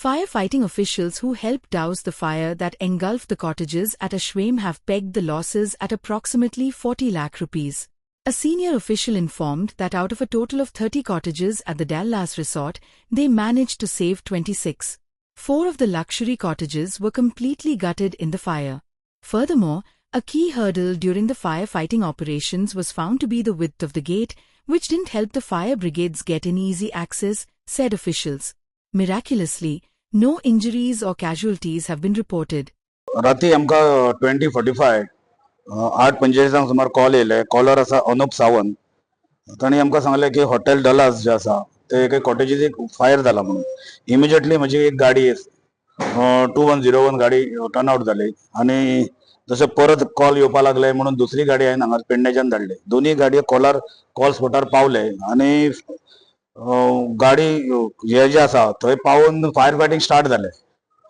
Firefighting officials who helped douse the fire that engulfed the cottages at Ashram have pegged the losses at approximately 40 lakh rupees. A senior official informed that out of a total of 30 cottages at the Dallas resort, they managed to save 26. 4 of the luxury cottages were completely gutted in the fire. Furthermore, a key hurdle during the firefighting operations was found to be the width of the gate, which didn't help the fire brigades get an easy access, said officials. Miraculously, no injuries or casualties have been reported. राती आमका 20:45 8:45 सुमार call येयले. Collar आसा अनुप सावंत. ताणी आमकां सांगलें की hotel Dallas जे आसा ते एके कॉटेजीक फायर जाला म्हणून. इमिजिएटली म्हजी एक गाडी 2101 गाडी टर्न आउट जाली आनी जशें परत कॉल येवपा लागले म्हणून दुसरी गाडी हांवें हांगा पेडणेच्यान धाडली. दोनूय गाडयो कॉल स्पॉटार पावले आनी गाडी हे जे आसा थंय पावून फायर फायटींग स्टार्ट जालें.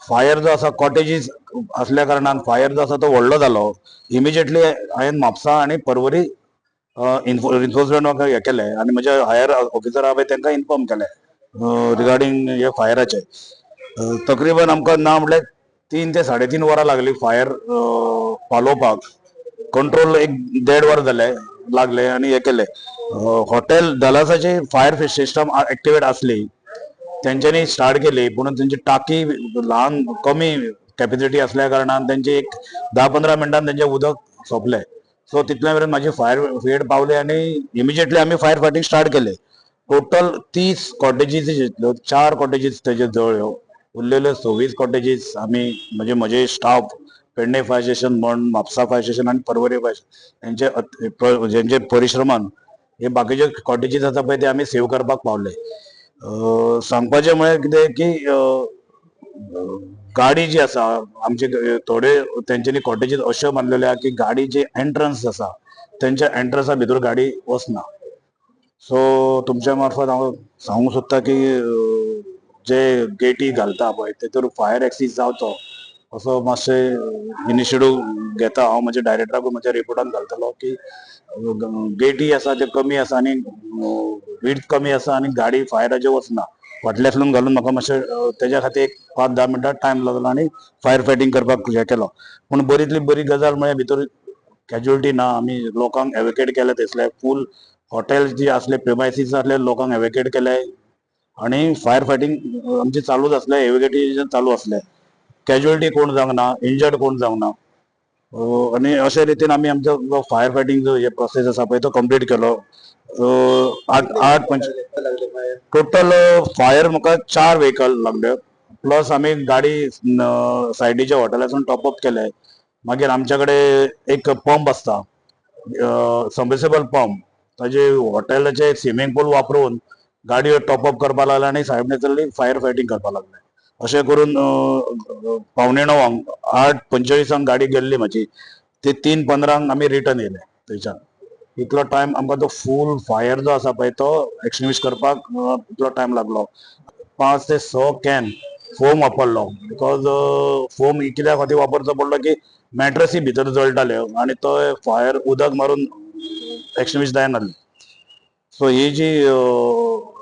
फायर जो आसा कॉटेजीस असल्या कारणान फायर जो आसा तो व्हडलो जालो. इमिजिएटली हांवें म्हापसा आनी परवरी इन्फोर्समेंट हे केले आनी म्हजे हायर ऑफिसर आहा पळय तांकां इन्फॉर्म केले रिगार्डींग हे फायराचे. तकरीबन आमकां ना म्हटल्यार 3 ते 3.5 वरां लागली फायर पालोवपाक. कंट्रोल एक 1.5 वर लागले आनी हे केले. हॉटेल डलासाची फायर सिस्टम एक्टिवेट असली त्यांच्यानी स्टार्ट केली पण त्यांची टाकी लहान कमी कॅपॅसिटी असल्या कारणान त्यांची एक 10-15 मिनिटांनी त्यांचे उदक सोंपले. सो तितल्या मेरेन माझी फायर ब्रिगेड पावले आणि इमिजिएटली आम्ही फायर फायटिंग स्टार्ट केले. टोटल 30 कॉटेजीस 4 कॉटेजीस त्याचे जळ्यो. उरलेले 26 कॉटेजीस आम्ही म्हणजे म्हजे स्टाफ पेडणे फायर स्टेशन म्हण म्हापसा फायर स्टेशन आणि परवरी फायर यांचे परिश्रमान हे बाकीचे कॉटेजीस आसा पळय ते आम्ही सेव्ह करपाक पावले. सांगपाचें म्हळ्यार कितें की गाडी जी आसा आमचे थोडे तेंच्यांनी कॉटेजीस अश्यो बांदलेले आहा की गाडी जे एंट्रन्स आसा तेंच्या एंट्रन्सा भितर गाडी वचना. सो तुमच्या मार्फत हांव सांगूंक सोदता की जे गेटी घालता पळय तेतूर फायर एक्सीस जावचो असो मातशें इनिशिएटीव घेता. हांव म्हज्या डायरेक्टराकूय म्हज्या रिपोर्टान घालतलो की गेटी आसा ते कमी आसा आनी विड्थ कमी आसा आनी गाडी फायराचे वचना. फाटल्यातल्यान घालून म्हाका मातशें तेज्या खातीर एक 5-10 मिनटां टायम लागलो आनी फायर फायटिंग करपाक हे केलो. पूण बरीतली बरी गजाल म्हळ्यार भितर कॅज्युअलिटी ना. आमी लोकांक एवॅक्युएट केले थंयसले फूल हॉटेल जी आसले प्रिमायसीस आसले लोकांक एवॅक्युएट केले आनी फायर फायटिंग आमची चालूच आसले. एवॅक्युएशन चालू आसले. कॅज्युअलिटी कोण जावंक ना, इंजर्ड कोण जावंक ना. आनी अशे रितीन आमी आमचो फायर फायटिंग जो हे प्रोसेस आसा पळय तो कंप्लीट केलो. टोटल फायर म्हाका 4 व्हेकल लागले प्लस आमी गाडी सायडीच्या हॉटेलासून टॉपअप केले. मागीर आमच्याकडे एक पंप आसता सबमर्सिबल पंप ताजे हॉटेलाचे स्विमींग पूल वापरून गाडयो टॉपअप करपाक लागले आनी सायडींतली फायर फायटिंग करपाक लागले. अशें करून 8:45 8:45 गाडी गेल्ली म्हाजी. ती 3:15 आमी रिटर्न येयले थंयच्यान. इतलो टायम आमकां तो फूल फायर जो आसा पळय तो एक्सटिंग्विश करपाक इतलो टायम लागलो. 5 ते 6 कॅन फोम वापरलो बिकॉज फोम कित्याक खातीर वापरचो पडलो की मॅट्रसी भितर जळटाल्यो आनी तो फायर उदक मारून एक्सटिंग्विश जायनासलें. सो ही जी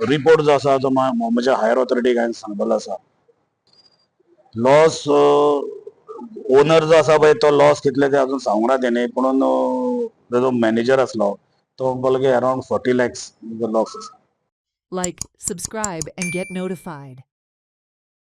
रिपोर्ट जो आसा तो म्हज्या हायर ऑथॉरिटीक हांवें सांगलेलो आसा. लॉस ओनर जो आसा पळय तो लॉस कितले ते अजून सांगूंक ना तेणी पूण जो मॅनेजर आसलो तो म्हणपाक लागलो अराउंड 40 lakhs लॉस आसा. Like, subscribe, and get notified.